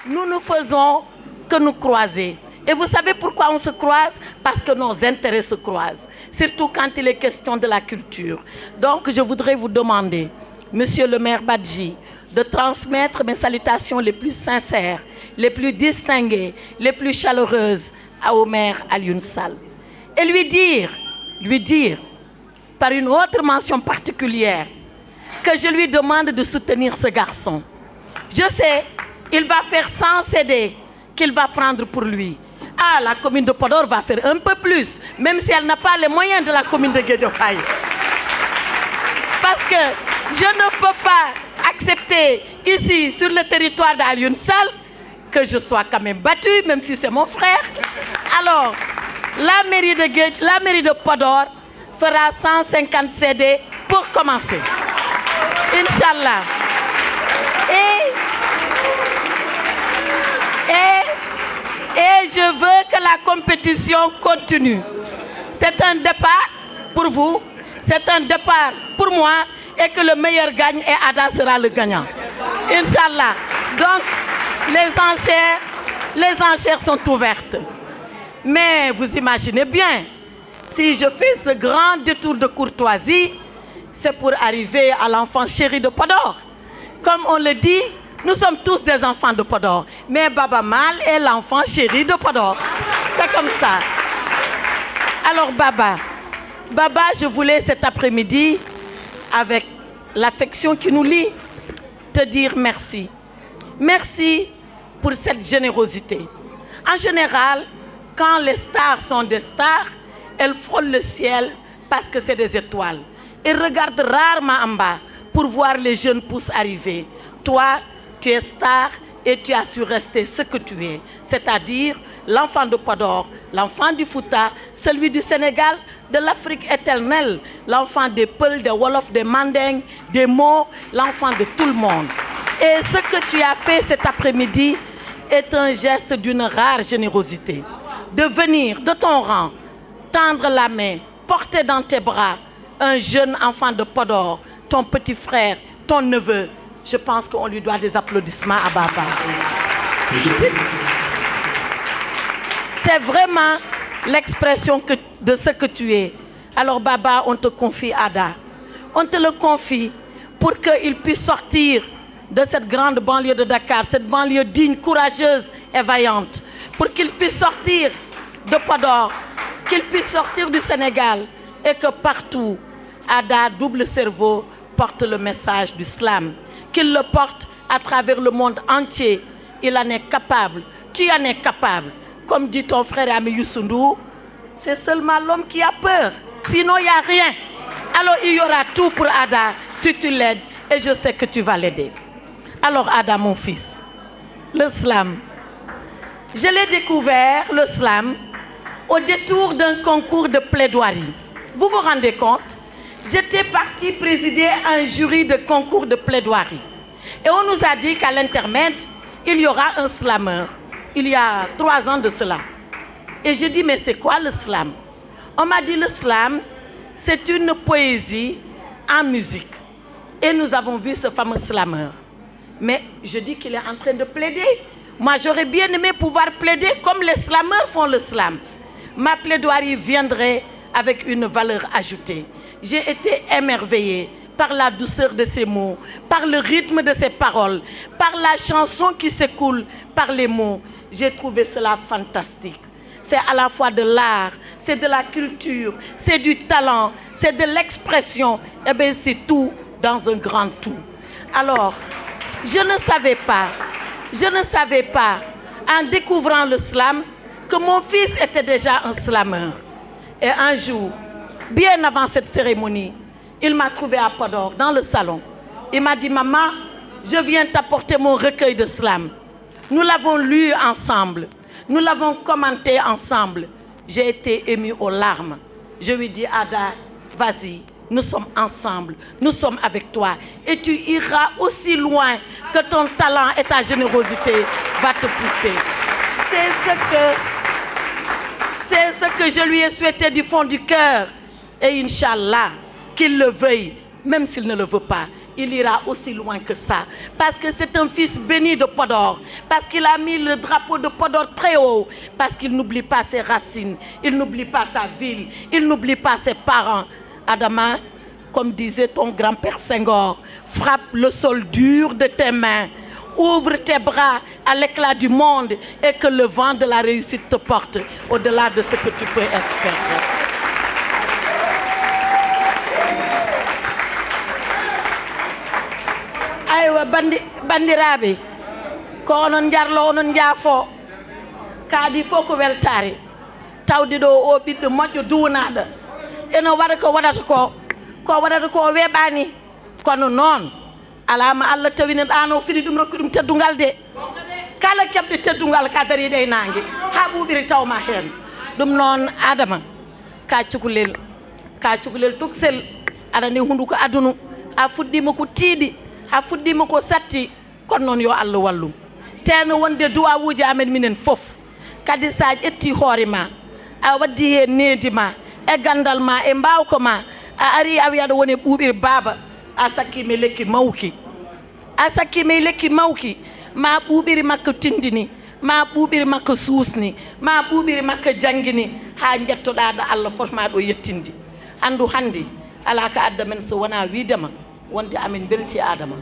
nous ne faisons que nous croiser. Et vous savez pourquoi on se croise? Parce que nos intérêts se croisent, surtout quand il est question de la culture. Donc je voudrais vous demander, Monsieur le maire Badji, de transmettre mes salutations les plus sincères, les plus distinguées, les plus chaleureuses au maire Alioune Sall. Et lui dire, par une autre mention particulière, que je lui demande de soutenir ce garçon. Je sais, il va faire 100 CD qu'il va prendre pour lui. Ah, la commune de Podor va faire un peu plus, même si elle n'a pas les moyens de la commune de Guédiawaye. Parce que je ne peux pas accepter ici, sur le territoire d'Alioune Sall, que je sois quand même battue, même si c'est mon frère. Alors, la mairie de Podor fera 150 CD pour commencer. Inch'Allah. Et je veux que la compétition continue. C'est un départ pour vous, c'est un départ pour moi, et que le meilleur gagne et Ada sera le gagnant. Inch'Allah. Donc, les enchères sont ouvertes. Mais vous imaginez bien, si je fais ce grand détour de courtoisie, c'est pour arriver à l'enfant chéri de Podor. Comme on le dit, nous sommes tous des enfants de Podor. Mais Baba Mal est l'enfant chéri de Podor. C'est comme ça. Alors Baba, je voulais cet après-midi, avec l'affection qui nous lie, te dire merci. Merci pour cette générosité. En général, quand les stars sont des stars, elles frôlent le ciel parce que c'est des étoiles. Elles regardent rarement en bas pour voir les jeunes pousses arriver. Toi, tu es star et tu as su rester ce que tu es, c'est-à-dire l'enfant de Podor, l'enfant du Fouta, celui du Sénégal, de l'Afrique éternelle, l'enfant des Peuls, des Wolofs, des Mandingues, des Maures, l'enfant de tout le monde. Et ce que tu as fait cet après-midi est un geste d'une rare générosité. De venir de ton rang, tendre la main, porter dans tes bras un jeune enfant de Podor, ton petit frère, ton neveu. Je pense qu'on lui doit des applaudissements à Baba. C'est vraiment l'expression de ce que tu es. Alors Baba, on te confie Ada. On te le confie pour qu'il puisse sortir de cette grande banlieue de Dakar, cette banlieue digne, courageuse et vaillante, pour qu'il puisse sortir de Podor, qu'il puisse sortir du Sénégal et que partout, Ada, double cerveau, porte le message du slam, qu'il le porte à travers le monde entier. Il en est capable, tu en es capable. Comme dit ton frère Ami Youssou Ndour, c'est seulement l'homme qui a peur, sinon il n'y a rien. Alors il y aura tout pour Ada si tu l'aides, et je sais que tu vas l'aider. Alors Ada, mon fils, le slam, je l'ai découvert, le slam, au détour d'un concours de plaidoirie. Vous vous rendez compte? J'étais partie présider un jury de concours de plaidoirie. Et on nous a dit qu'à l'intermède, il y aura un slameur. Il y a 3 ans de cela. Et j'ai dit, mais c'est quoi le slam? On m'a dit, le slam, c'est une poésie en musique. Et nous avons vu ce fameux slameur. Mais je dis qu'il est en train de plaider. Moi, j'aurais bien aimé pouvoir plaider comme les slameurs font le slam. Ma plaidoirie viendrait avec une valeur ajoutée. J'ai été émerveillée par la douceur de ses mots, par le rythme de ses paroles, par la chanson qui s'écoule, par les mots. J'ai trouvé cela fantastique. C'est à la fois de l'art, c'est de la culture, c'est du talent, c'est de l'expression. Eh bien, c'est tout dans un grand tout. Alors, je ne savais pas, en découvrant le slam, que mon fils était déjà un slameur. Et un jour, bien avant cette cérémonie, il m'a trouvé à Podor, dans le salon. Il m'a dit, maman, je viens t'apporter mon recueil de slam. Nous l'avons lu ensemble. Nous l'avons commenté ensemble. J'ai été émue aux larmes. Je lui dis, Ada, vas-y, nous sommes ensemble. Nous sommes avec toi. Et tu iras aussi loin que ton talent et ta générosité va te pousser. C'est ce que je lui ai souhaité du fond du cœur. Et Inch'Allah, qu'il le veuille, même s'il ne le veut pas, il ira aussi loin que ça. Parce que c'est un fils béni de Podor. Parce qu'il a mis le drapeau de Podor très haut. Parce qu'il n'oublie pas ses racines. Il n'oublie pas sa ville. Il n'oublie pas ses parents. Adama, comme disait ton grand-père Senghor, frappe le sol dur de tes mains. Ouvre tes bras à l'éclat du monde et que le vent de la réussite te porte au-delà de ce que tu peux espérer. Aywa bandiraɓe ko onon jarlo onon jaafo kaadi fof ko weltare tawde ɗo o ɓiɗɗo moƴƴo duwnaɗo ene waɗa ko waɗata ko weeɓani kono noon alama Allah tawino ɗano fiɗi ɗum rokki ɗum teddungal de kala keɓɗe teddungal ka dariɗo e nangue ha ɓuuɓiri tawma hen ɗum noon Adama ka cukalel tuksel aɗa ndi hunduko adunu a fuɗɗima ko tiiɗi a fuɗɗima ko satti kono noon yo Allah wallu teno wonde duwawuji amen minen fof kadi sa ƴetti hoore ma a waddi hen needi ma e gandal ma e mbawko ma a ari a wiya aɗa woni ɓuuɓiri baaba a sakkima lekki mawki ma ɓuuɓiri makko tindini ma ɓuuɓiri makko suusni ma ɓuuɓiri makko jangini ha jettoɗa ɗo Allah fotma ɗo yettindi andu hande ala ka adda men so wona widema wonde amin belti Adama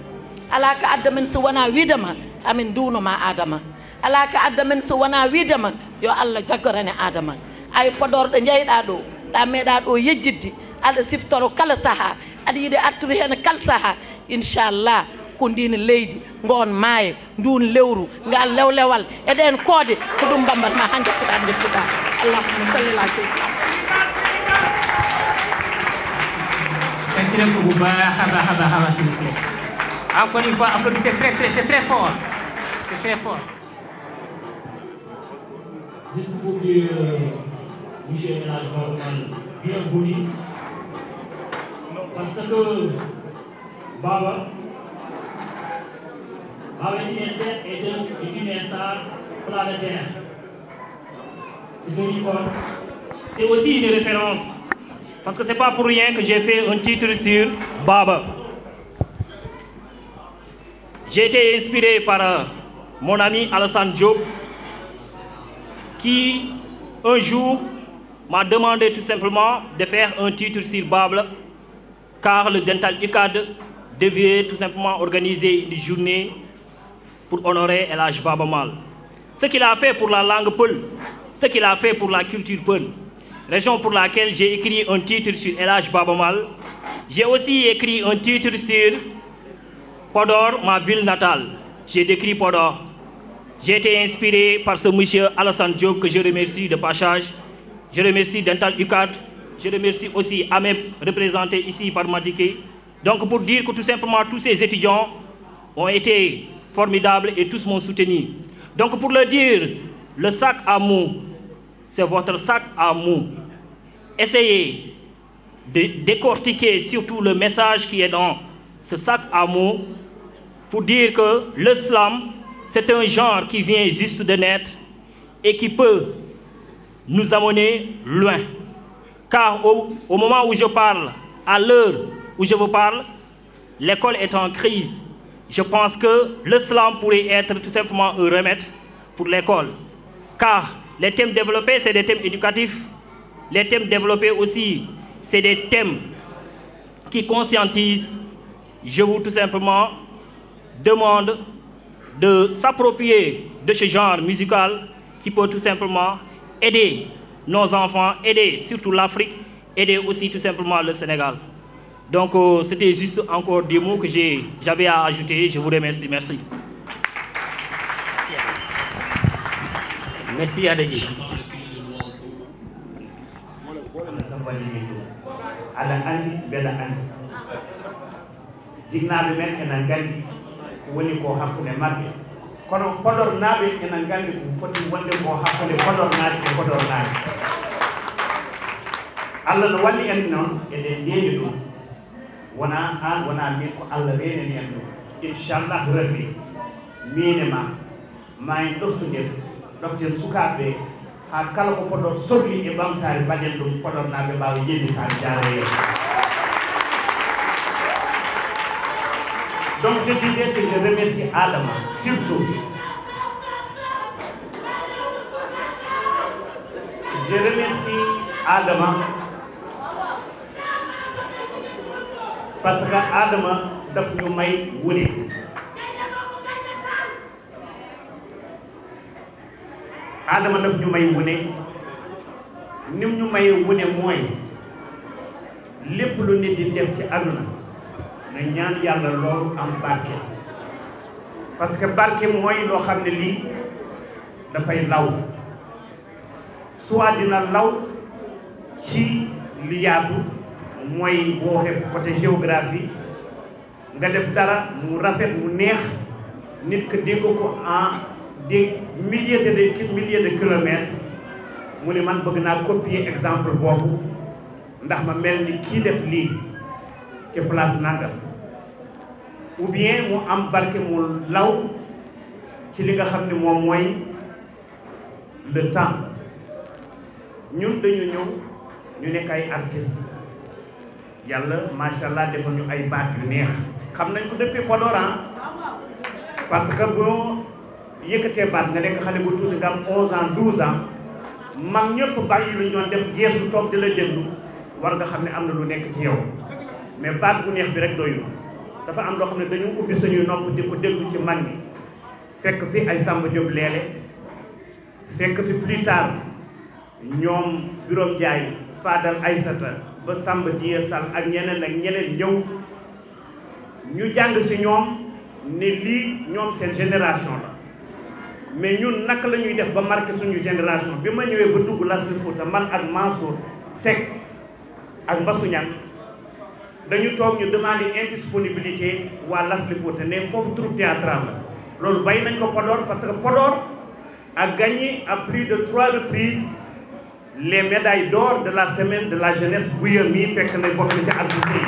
ala ka adda men so wona widema amin duwnoma Adama ala ka adda men so wona widema yo Allah jaggorane Adama ay Podor ɗo jeyɗa ɗo ɗa meeɗa ɗo yejjidde aɗa siftoro kala saaha aɗa yiiɗi artude hen kala saaha inchallah ko ndin leydi ngon maaye ndun lewru ngal lewlewal eɗen koode ko ɗum bambatma ha jettoɗa jettuɗa allahumma salli ala sayyidina. Encore une fois, applaudissez c'est très fort. C'est très fort. Juste pour dire, Michel Ménage bienvenue. Parce que Baba est une star planétaire. C'est aussi une référence. Parce que ce n'est pas pour rien que j'ai fait un titre sur Baba. J'ai été inspiré par mon ami Alassane Diop qui, un jour, m'a demandé tout simplement de faire un titre sur Baba car le Dental UCAD devait tout simplement organiser une journée pour honorer El Hadj Baba Mal. Ce qu'il a fait pour la langue peul, ce qu'il a fait pour la culture peul, raison pour laquelle j'ai écrit un titre sur El Hadj Baba Mal. J'ai aussi écrit un titre sur Podor, ma ville natale. J'ai décrit Podor. J'ai été inspiré par ce monsieur Alassane Diop que je remercie de passage. Je remercie Dental UCAD. Je remercie aussi AMEP, représenté ici par Madiké. Donc pour dire que tout simplement tous ces étudiants ont été formidables et tous m'ont soutenu. Donc pour le dire, le sac à mou, c'est votre sac à mou. Essayez de décortiquer surtout le message qui est dans ce sac à mou pour dire que l'islam, c'est un genre qui vient juste de naître et qui peut nous amener loin. Car au moment où je parle, à l'heure où je vous parle, l'école est en crise. Je pense que l'islam pourrait être tout simplement un remède pour l'école. Car les thèmes développés, c'est des thèmes éducatifs. Les thèmes développés aussi, c'est des thèmes qui conscientisent. Je vous tout simplement demande de s'approprier de ce genre musical qui peut tout simplement aider nos enfants, aider surtout l'Afrique, aider aussi tout simplement le Sénégal. Donc c'était juste encore des mots que j'avais à ajouter. Je vous remercie. Merci. Merci Adji. Ada andi bela andi jinnaɓe men enen gandi ko woni ko hakkude mabɓe kono Podor naaɓe enen gandi ko foti wonde ko hakkude Podor naaɓe e Podor naaɓe Allah no walli en noon eɗen ndeemi ɗum wona an wona min ko Allah reneni en ɗum inchallah rabbi mine ma en ɗoften sukaɓe ha kala ko Podor sohli e ɓamtare mbaɗen ɗum Podor naaɓe mbawa yejjitade jaara hen Donc je disais que je remercie Adama, surtout. Je remercie Adama parce que Adama daf ñu may wune. Adama daf ñu may wune nim ñu may wune mooy lépp lu nit di def ci àdduna na ñaan yàlla loolu am barke parce que barke mooy loo xam ne lii dafay law soit dina law ci li yaatu mooy boo waxee côté géographie nga def dara mu rafet mu neex nit ko dégg ko en des milliers de kilomètres mu ne man bëgg naa copier exemple boobu ndax ma mel ni kii def lii ci place nangam ou bien mu am barke mu law ci li nga xam ne moom mooy le temps ñun dañu ñëw ñu nekk ay artistes yàlla macha allah defal ñu ay baat yu neex xam nañ ko depuis Podor parce que boo yëkkatee baat nga nekk xale bu tuuti nga am 11 ans 12 ans mag ñëpp bàyyi lu ñu doon def geesu toog di la déglu war nga xam ne am na lu nekk ci yow mais baat bu neex bi rek doyul dafa am loo xam ne dañu ubbi suñuy nopp di ko déglu ci mag ñi fekk fi ay Samba Diop leele fekk fi plus tard ñoom Birom Ndiaye Fadal Aysata ba Samba Dié Sall ak ñeneen ñëw ñu jàng si ñoom ne lii ñoom seen génération la mais ñun naka la ñuy def ba marqué suñu génération bi ma ñëwee ba dugg Lasli Fouta man ak Mansour Seck ak Mbassou Niang dañu toog ñu demander indisponibilité waa Lasli Fouta ne foofu troupe théâtrale la loolu bàyyi nañ ko Podor parce que Podor a gagné à plus de 3 reprises les médailles d'or de la semaine de la jeunesse buya mii fekk na bokk na ci artistes yi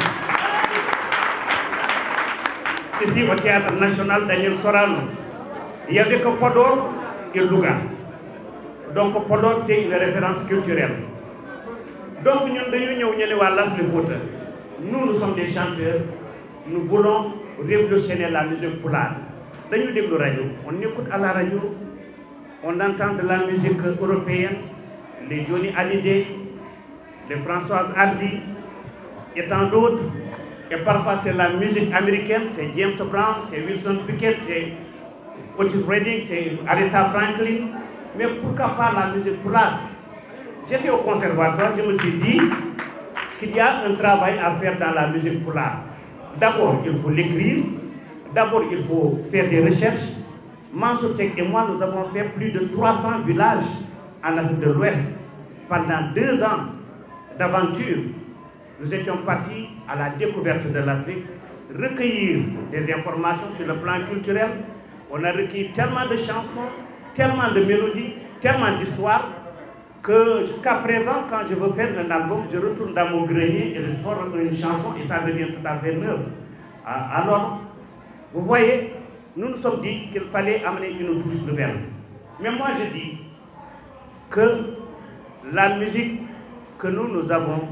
ici au théâtre national Daniel Sorano il y avait que Podor et Louga donc Podor c'est une référence culturelle donc ñun dañu ñëw ñu ne waa Lasli Fouta nous sommes des chanteurs nous voulons révolutionner la musique pulaar dañu déglu rajo on écoute à la radio on entend de la musique européenne les Johnny Hallyday, les Françoise Hardy et tant d'autres. Et parfois c'est la musique américaine, c'est James Brown, c'est Wilson Pickett, c'est Otis Redding, c'est Aretha Franklin. Mais pourquoi pas la musique pulaar? J'étais au conservatoire, je me suis dit qu'il y a un travail à faire dans la musique pulaar. D'abord, il faut l'écrire. D'abord, il faut faire des recherches. Mansour Seck et moi, nous avons fait plus de 300 villages en Afrique de l'Ouest. Pendant 2 ans d'aventure, nous étions partis à la découverte de l'Afrique, recueillir des informations sur le plan culturel. On a recueilli tellement de chansons, tellement de mélodies, tellement d'histoires, que jusqu'à présent, quand je veux faire un album, je retourne dans mon grenier et je sors une chanson et ça devient tout à fait neuf. Alors, vous voyez, nous nous sommes dit qu'il fallait amener une touche nouvelle. Mais moi je dis que la musique que nous avons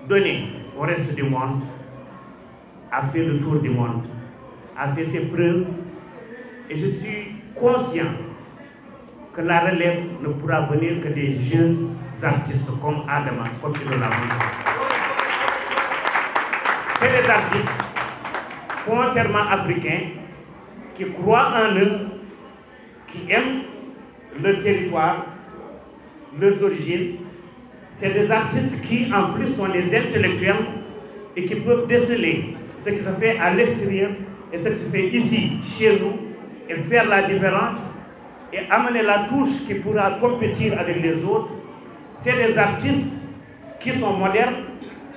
donnée au reste du monde a fait le tour du monde, a fait ses preuves, et je suis conscient que la relève ne pourra venir que des jeunes artistes comme Adama, comme nous l'avons dit. C'est des artistes foncièrement africains qui croient en eux, qui aiment leur territoire, leurs origines. C'est des artistes qui, en plus, sont des intellectuels et qui peuvent déceler ce qui se fait à l'extérieur et ce qui se fait ici, chez nous, et faire la différence et amener la touche qui pourra compétir avec les autres. C'est des artistes qui sont modernes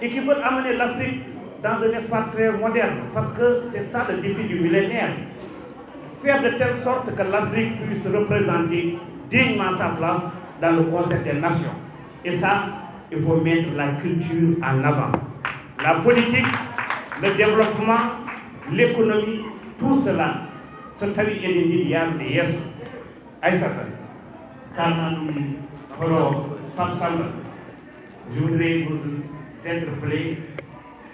et qui veulent amener l'Afrique dans un espace très moderne, parce que c'est ça le défi du millénaire. Faire de telle sorte que l'Afrique puisse représenter dignement sa place dans le concert des nations. Et ça, il faut mettre la culture en avant. La politique, le développement, l'économie, tout cela, ce tawi est milliards de years. Aïssata, je voudrais vous interpeller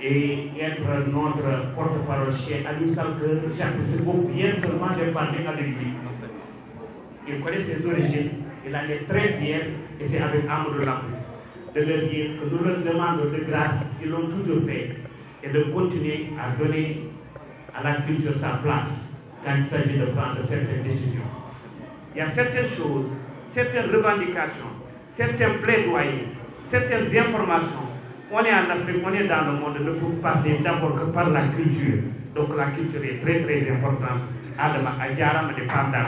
et être notre porte-parole chez Aliou Sall, que j'apprécie beaucoup, bien seulement de parler avec lui. Il connaît ses origines, il en est très fier, et c'est avec Amadou Lamp de leur dire que nous leur demandons de grâce, ils l'ont toujours fait, et de continuer à donner à la culture sa place quand il s'agit de prendre certaines décisions. Il y a certaines choses, certaines revendications, certains plaidoyers, certaines informations. On est en Afrique, on est dans le monde, ne peut passer d'abord que par la culture. Donc la culture est très très importante. Adama Adjaram de Pandam.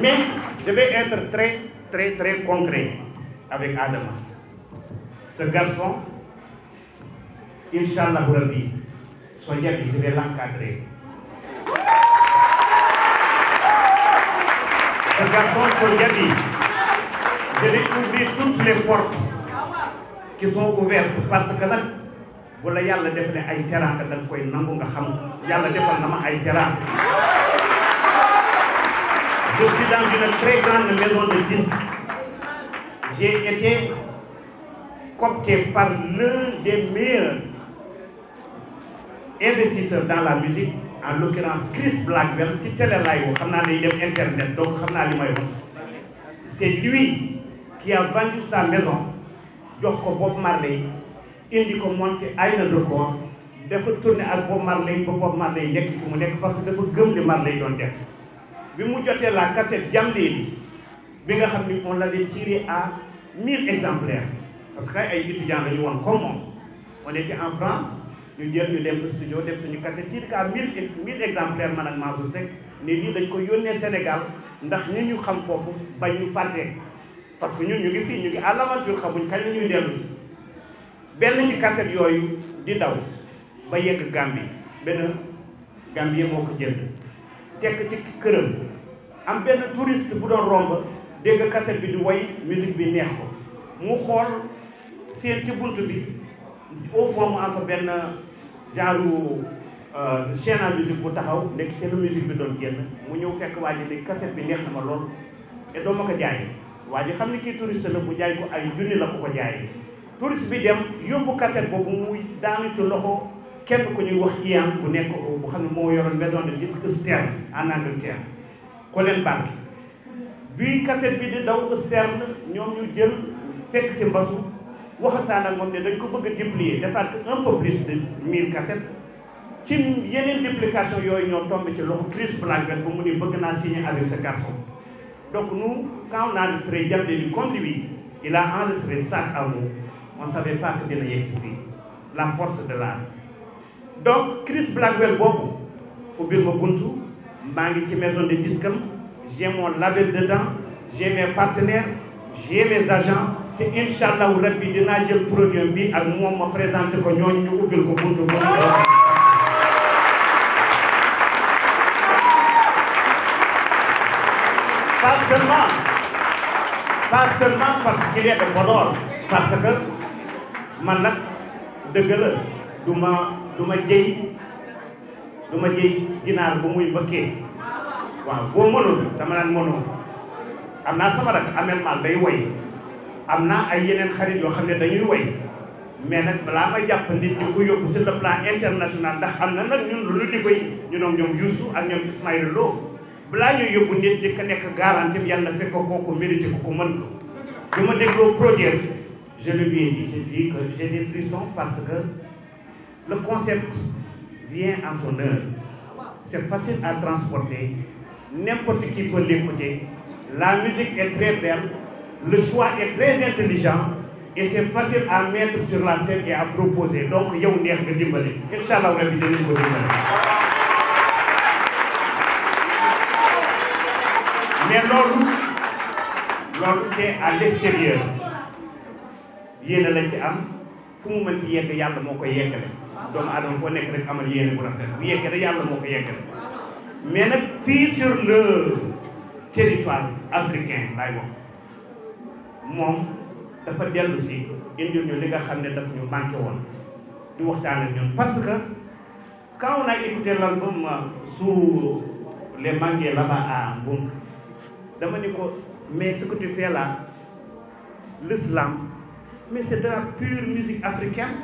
Mais je vais être très très très concret avec Adama. Ce garçon, Inch'Allah Rabbi, soyez là, je vais l'encadrer. Ce garçon, soyez je vais ouvrir toutes les portes qui sont ouvertes parce que nag wala yàlla def ne ay teraanga dañ koy nangu nga xam yàlla defal na ma ay teraanga. Je suis dans une très grande maison de disques. J'ai été coopté par l'un des meilleurs investisseurs dans la musique, en l'occurrence Chris Blackwell ci télé laay woo xam naa day dem internet donc xam naa li may wax. C'est lui qui a vendu sa maison jox ko Bob Marley indi ko monté ay na record dafa tourné ak Bob Marley ba Bob Marley nekk fi mu nekk parce que dafa gëm li Marley doon def bi mu jotee la cassette Jamléli bi nga xam ni on l'avait tiré à 1000 exemplaires parce que ay étudiants lañu woon comme moom on était en France ñu jël ñu dem studio def suñu cassette tiré à 1000 exemplaires man ak Mansour Seck ne lii dañ ko yónnee Sénégal ndax ñi ñu xam foofu bañ ñu fàtte parce que ñun ñu ngi fii ñu ngi à l'aventure xamuñ kañ la ñuy dellu si benn ci cassette yooyu di daw ba yegg Gambie benn Gambien moo ko jënd tekk ci këram am benn touriste bu doon romb dégg cassette bi di woy musique bi neex ko mu xool seen ci bunt bi au fond mu am fa benn genre chaîne à musique bu taxaw nekk ci la musique bi doon génn mu ñëw fekk waa ji ni cassette bi neex na ma lool te doo ma ko jaay waa ji xam ni kii touriste la bu jaay ko ay junni la ko jaayee touriste bi dem yóbbu cassette boobu muy daanu ci loxo kenn ku ñuy wax Ian bu nekk bu xam ne moo yoroon maison de disque Stern en Angleterre Colin Bark bii cassette bi di daw Stern ñoom ñu jël fekk si mbasu waxataan ak moom ne dañ ko bëgg a duplier defaat un peu plus de 1000 cassettes ci yeneen duplication yooyu ñoo tombé ci loxo Chris Blackwell ba mu ni bëgg naa signer avec ce garçon. Donc nous, quand on a enregistré Jamléli comme lui, il a enregistré Sac Amour, on ne savait pas que dina expliquer la force de l'art. Donc Chris Blackwell boobu ubbil ma buntu maa ngi ci maison de disque am j'ai mon label dedans, j'ai mes partenaires, j'ai mes agents te Inch'Allah rabbi dinaa jël produit bi ak moom ma présenté ko ñooñu ñu ubbil ko buntu boobu. Pas seulement parce qu'il est de Podor, parce que man nag dëgg la du ma jëy ginaar bu muy bëkkee waaw boo mënul dama naan mënoo am naa sama rak amel mal day woy am naa ay yeneen xarit yoo xam ne dañuy woy mais nag balaa may jàpp nit ñi ko yóbbu sur le plan international ndax am na nag ñun lu liggéey ñu ñoom Youssou ak ñoom Ismaïla Lo balaa ñuy yóbbu nit di ko nekk garanti yàlla fekk ko mérité ko mën ko bi ma dégloo projet je lui ai dit que j'ai des frissons parce que le concept vient en son heure c'est facile à transporter n'importe qui peut l'écouter la musique est très belle le choix est très intelligent et c'est facile à mettre sur la scène et à proposer donc yow neex nga dimbali Inch'Allah rabbi dinañ ko dimbali. Mais loolu c'est à l'extérieur yéene lañ ci am fu mu mën ci yegg yàlla moo koy yeggale doomu aadama foo nekk rek amal yéene bu rafet bu yeggee rek yàlla moo koy yeggale mais nag fii sur le territoire africain laay wax moom dafa dellu si indil ñu li nga xam ne daf ñu manqué woon di waxtaan ak ñun parce que quand on a écouté l'album sous les manguiers là-bas à Mbunk dama ni ko mais ce que tu fais là l'islam mais c'est de la pure musique africaine.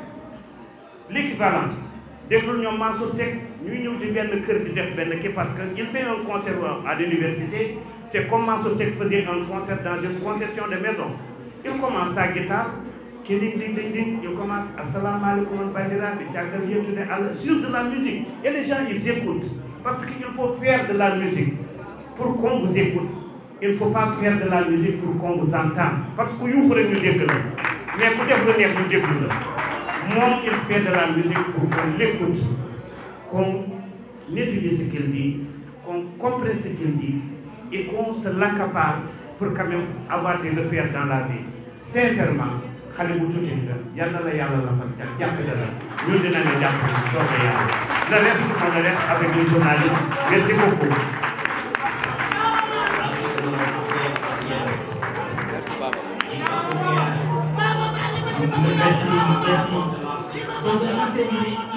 L'équivalent déglul ñoom Mansour Seck ñuy ñëw di benn kër di def benn kii parce que il fait un concert à l'université. C'est comme Mansour Seck faisait un concert dans une concession de maison. Il commence sa guitare, il commence assalamu alaikum bandiraɓe caggal yettude Allah sur de la musique. Et les gens ils écoutent parce qu'il faut faire de la musique pour qu'on vous écoute. Il ne faut pas faire de la musique pour qu'on vous entende parce que yuuxu rek ñu dégg la mais ku def lu neex ñu déglu la. Moom il fait de la musique pour qu'on l'écoute, qu'on étudie ce qu'il dit, qu'on comprenne ce qu'il dit et qu'on se l'accapare pour quand même avoir des repères dans la vie. Sincèrement, xale bu tuuti nga yal na la yàlla la fa jàppale la ñun dinañ la jàppale soobee yàlla. Le reste on le laisse avec les journalistes. Merci beaucoup. Merci. Donc,